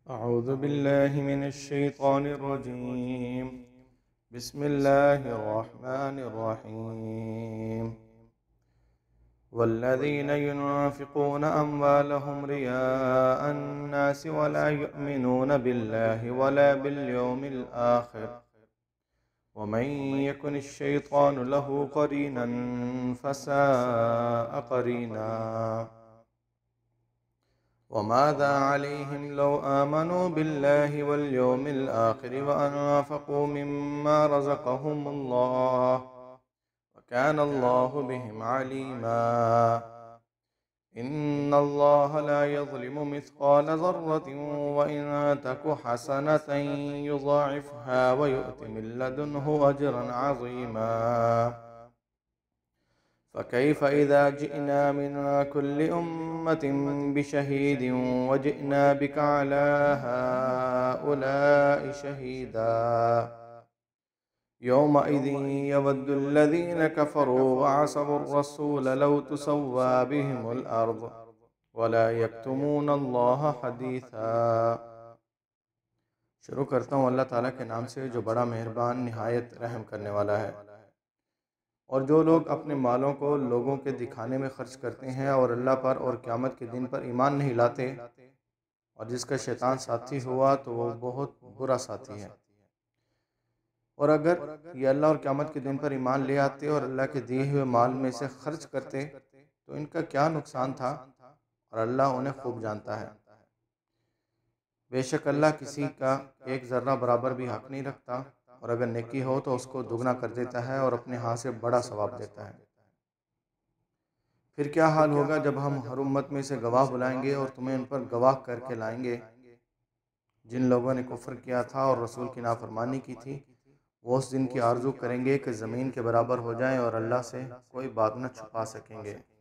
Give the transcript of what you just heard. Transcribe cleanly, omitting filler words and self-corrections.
अऊज़ु बिल्लाहि मिनश्शैतानिर्रजीम। बिस्मिल्लाहिर्रहमानिर्रहीम। वल्लज़ीना युनफ़िक़ूना अम्वालहुम रियाअन-नासि वला युमिनूना बिल्लाहि वला बिल-यौमिल आख़िर वमन यकुनिश्शैतानु लहू क़रीनन फ़साअ क़रीना। वमाज़ा अलैहिम लौ आमनू बिल्लाहि वल यौमिल आख़िरि व अनफ़क़ू मिम्मा रज़क़हुमुल्लाह व कानल्लाहु बिहिम अलीमा। इन्नल्लाह ला यज़लिमु मिस्क़ाल ज़र्रतिन व इन तकु हसनतन युज़ाइफ़हा व यु'ति मिन लदुन्हु अजरन अज़ीमा। फ़कैफ़ इज़ा जि'ना मिन कुल्लि उम्मतिन बिशहीदिन व जि'ना बिका अला हाउलाइ शहीदा। यौमइज़िन यवद्दुल्लज़ीन कफ़रू व असवुर्रसूल लौ तुसव्वा बिहिमुल अर्ज़ वला यक्तुमूनल्लाह हदीसा। शुरू करता हूँ अल्लाह ताला के नाम से जो बड़ा मेहरबान निहायत रहम करने वाला है। और जो लोग अपने मालों को लोगों के दिखाने में खर्च करते हैं और अल्लाह पर और क़यामत के दिन पर ईमान नहीं लाते, और जिसका शैतान साथी हुआ तो वो बहुत बुरा साथी है। और अगर ये अल्लाह और क़यामत के दिन पर ईमान ले आते और अल्लाह के दिए हुए माल में से खर्च करते तो इनका क्या नुकसान था, और अल्लाह उन्हें खूब जानता है। बेशक अल्लाह किसी का एक ज़र्रा बराबर भी हक़ नहीं रखता, और अगर नेकी हो तो उसको दुगना कर देता है और अपने हाथ से बड़ा सवाब देता है। फिर क्या हाल होगा जब हम हर उम्मत में से गवाह बुलाएंगे और तुम्हें उन पर गवाह करके लाएंगे। जिन लोगों ने कुफ्र किया था और रसूल की नाफरमानी की थी, वो उस दिन की आरज़ू करेंगे कि ज़मीन के बराबर हो जाएं और अल्लाह से कोई बात न छुपा सकेंगे।